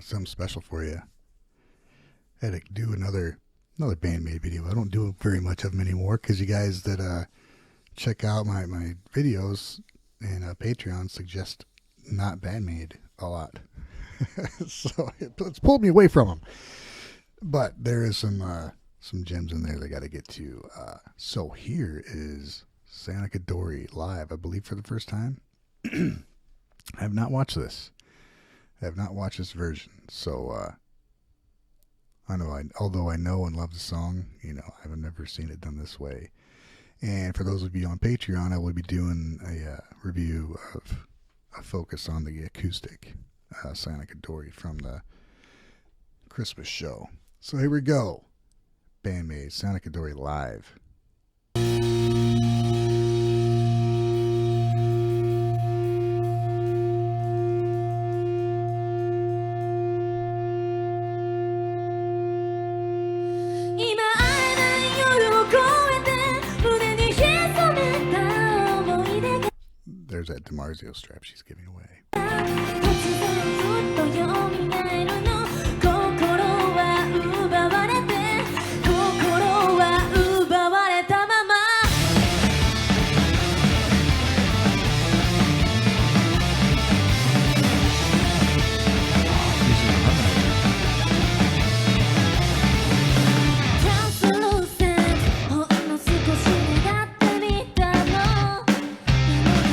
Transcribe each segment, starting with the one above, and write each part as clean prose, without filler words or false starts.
got something special for you. I had to do another BAND-MAID video. I don't do very much of them anymore because you guys that check out my videos and Patreon suggest not BAND-MAID a lot. So it's pulled me away from them. But there is some gems in there that I got to get to. So here is SAYONAKIDORI live, I believe, for the first time. I have not watched this. I have not watched this version. So although I know and love the song, I've never seen it done this way. And for those of you on Patreon, I will be doing a review of a focus on the acoustic SAYONAKIDORI from the Christmas show. So here we go. BAND-MAID, SAYONAKIDORI live. 今会えない夜を越えて胸に潜めた思い出が There's that DiMarzio strap she's giving away. 突然ふっと蘇るの心は奪われて心は奪われたまま Translucent ほんの少し願ってみたの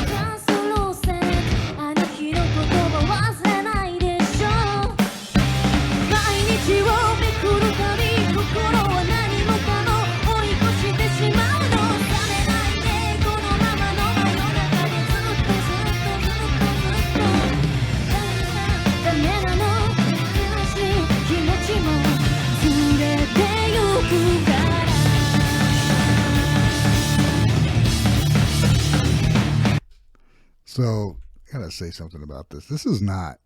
Translucent あの日のことは忘れないでしょ毎日をめくるたび心は何もかも追い越してしまうの冷めないでこのままの真夜中でずっとダメなの悲しい気持ちも連れてゆくから So, I gotta say something about this. This is not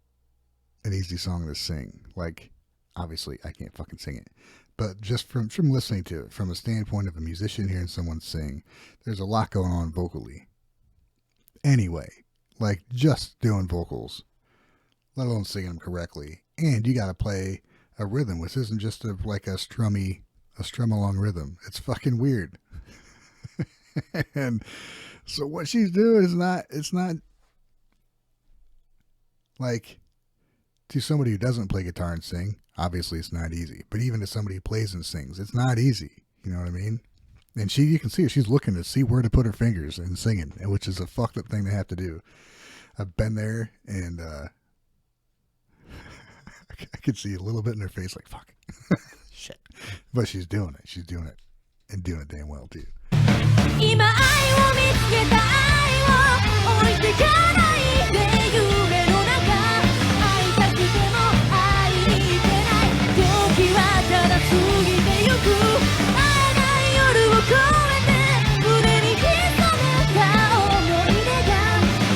an easy song to sing. Like, obviously, I can't fucking sing it. But just from listening to it, from a standpoint of a musician hearing someone sing, there's a lot going on vocally. Anyway, like just doing vocals, let alone singing them correctly. And you gotta play a rhythm, which isn't just a strum along rhythm. It's fucking weird. And so what she's doing is it's not like, to somebody who doesn't play guitar and sing, obviously it's not easy. But even to somebody who plays and sings, it's not easy. You know what I mean? And you can see her, she's looking to see where to put her fingers and singing, which is a fucked up thing to have to do. I've been there, and I could see a little bit in her face, like, fuck. Shit. But she's doing it. She's doing it. And doing it damn well, too. 今愛を見つけた愛を置いてかないで夢の中会いたくても会いに行けない時はただ過ぎてゆく会えない夜を越えて胸に潜めた思い出が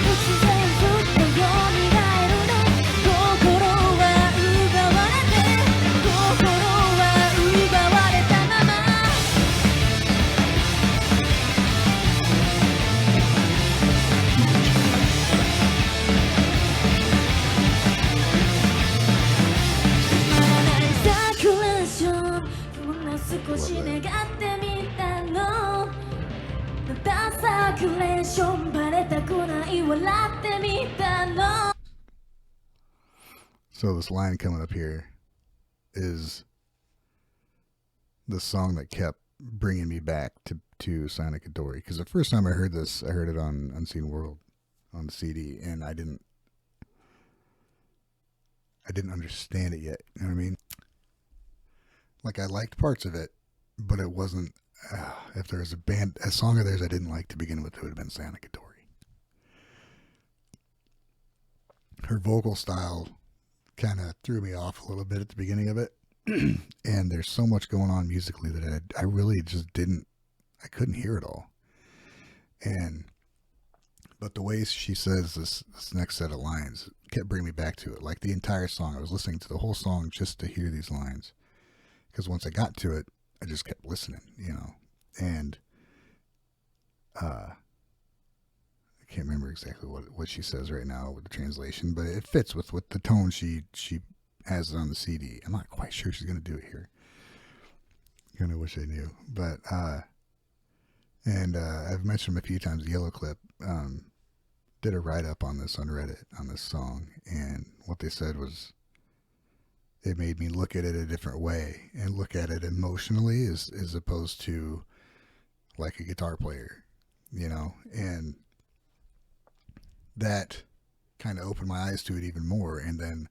突然ふっと蘇るの心は奪われて心は奪われたまま 少し願ってみたのまたサーキュレーションバレたくない笑ってみたの So this line coming up here is the song that kept bringing me back to SAYONAKIDORI. Because the first time I heard this, I heard it on Unseen World on the CD, and I didn't understand it yet. You know what I mean? Like, I liked parts of it, but it wasn't. If there was a song of theirs I didn't like to begin with, it would have been SAYONAKIDORI. Her vocal style kind of threw me off a little bit at the beginning of it. And there's so much going on musically that I really just I couldn't hear it all. But the way she says this next set of lines kept bringing me back to it. Like the entire song, I was listening to the whole song just to hear these lines. Because once I got to it, I just kept listening, And I can't remember exactly what she says right now with the translation, but it fits with the tone she as on the CD. I'm not quite sure she's going to do it here. Kind of wish I knew. But, I've mentioned a few times, Yellow Clip did a write-up on this on Reddit, on this song. And what they said was, it made me look at it a different way and look at it emotionally as opposed to like a guitar player, you know, and that kind of opened my eyes to it even more, and then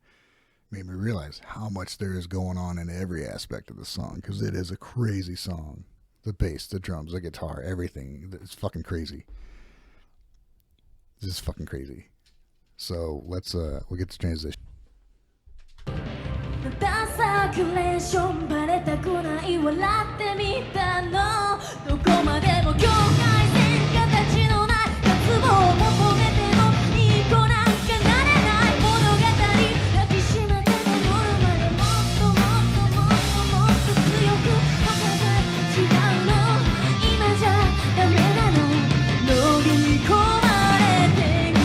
made me realize how much there is going on in every aspect of the song, because it is a crazy song. The bass, the drums, the guitar, everything. It's fucking crazy. This is fucking crazy. So we'll get to transition. ダサーキュレーションバレたくない笑ってみたのどこまでも境界線形のない渇望を求めてもいい子なんかなれない物語抱きしめて眠るまでもっともっともっともっと強く他が違うの今じゃダメなの飲み込まれてる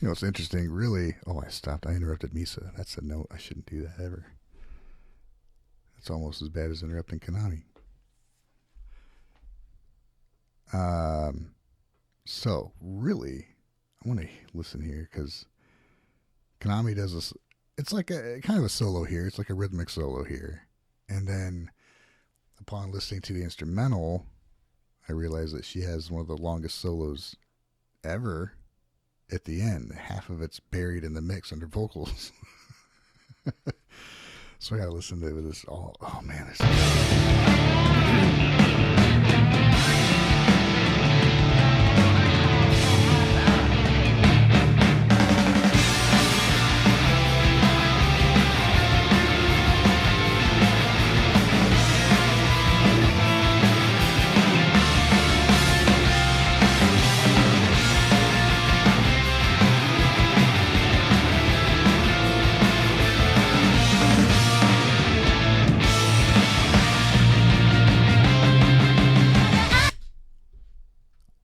You know, it's interesting, really. Oh, I stopped. I interrupted Misa. That's a note. I shouldn't do that ever. It's almost as bad as interrupting Konami. So, really, I want to listen here because Konami does this. It's like a kind of a solo here. It's like a rhythmic solo here. And then upon listening to the instrumental, I realized that she has one of the longest solos ever. At the end, half of it's buried in the mix under vocals. So I gotta listen to this all. Oh man, this.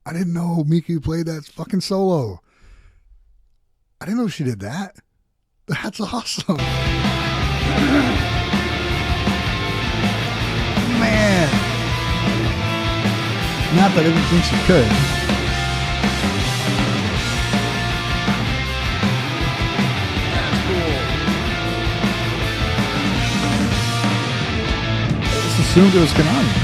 I didn't know Miku played that fucking solo. I didn't know she did that. That's awesome. Man. Not that I didn't think she could. That's cool. I just assumed it was Konami.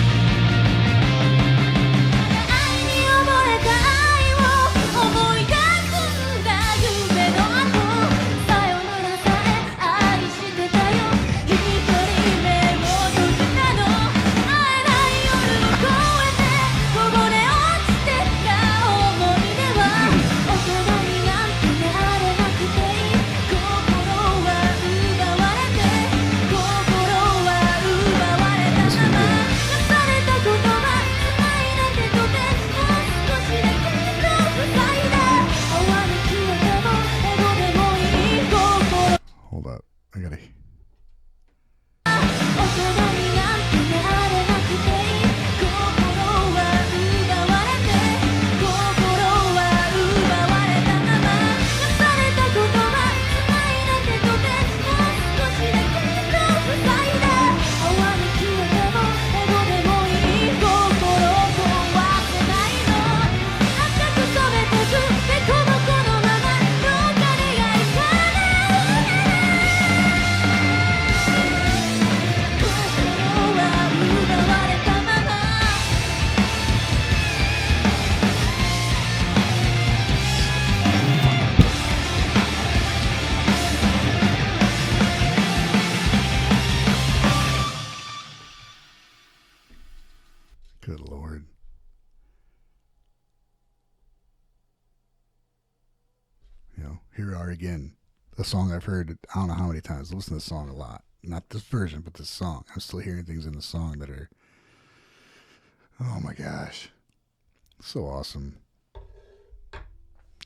Here We Are Again. A song I've heard I don't know how many times. I listen to this song a lot. Not this version, but this song. I'm still hearing things in the song that are, oh my gosh, so awesome.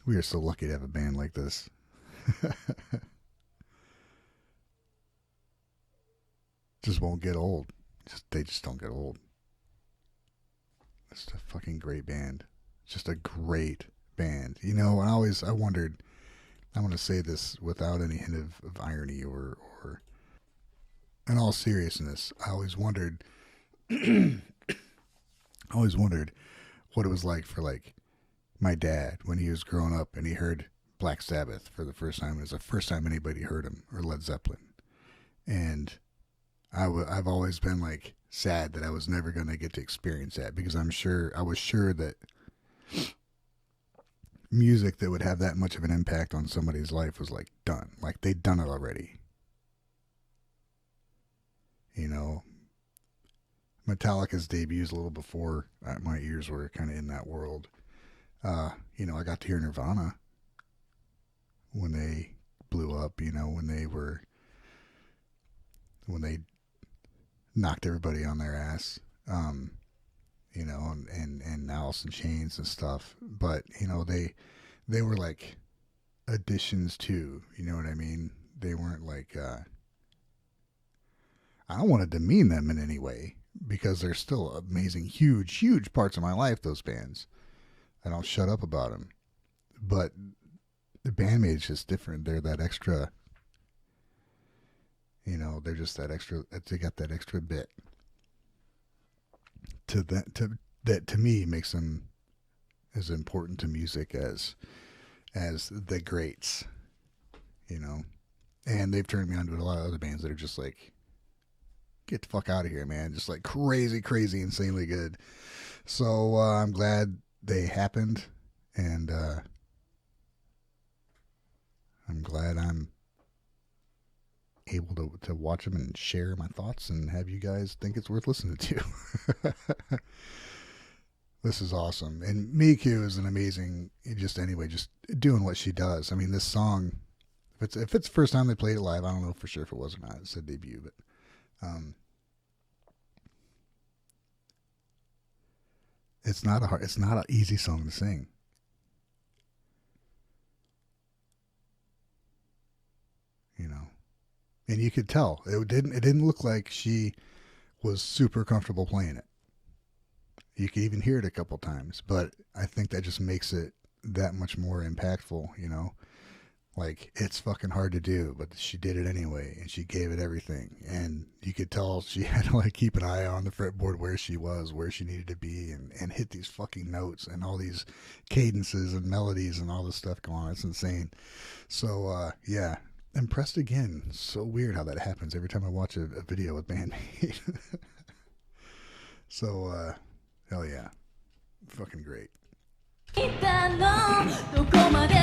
We are so lucky to have a band like this. Just won't get old. They just don't get old. It's a fucking great band. Just a great band. You know, I wondered, I want to say this without any hint of irony or in all seriousness, I always wondered what it was like for like my dad when he was growing up and he heard Black Sabbath for the first time. It was the first time anybody heard him, or Led Zeppelin. And I've always been like sad that I was never going to get to experience that, because I was sure that music that would have that much of an impact on somebody's life was like done. Like they'd done it already. You know, Metallica's debuts a little before my ears were kind of in that world. You know, I got to hear Nirvana when they blew up, you know, when they knocked everybody on their ass, you know, and Alice in Chains and stuff. But, you know, they were like additions too, you know what I mean? They weren't like, I don't want to demean them in any way, because they're still amazing, huge parts of my life, those bands. I don't shut up about them. But the BAND-MAID's just different. They're that extra, you know, they're just that extra, they got that extra bit that to me makes them as important to music as the greats, you know. And they've turned me on to a lot of other bands that are just like, get the fuck out of here, man. Just like crazy, insanely good. So I'm glad they happened, and I'm glad I'm able to watch them and share my thoughts and have you guys think it's worth listening to. This is awesome. And Miku is an amazing, just doing what she does. I mean, this song, if it's the first time they played it live, I don't know for sure if it was or not. It's a debut, but it's not an easy song to sing. You know, and you could tell it didn't look like she was super comfortable playing it. You could even hear it a couple times, but I think that just makes it that much more impactful, you know. Like, it's fucking hard to do, but she did it anyway, and she gave it everything. And you could tell she had to like keep an eye on the fretboard where she was, where she needed to be, and hit these fucking notes and all these cadences and melodies and all this stuff going on. It's insane. So yeah, impressed again. So weird how that happens every time I watch a video with BAND-MAID. So hell yeah, fucking great. いたのどこまで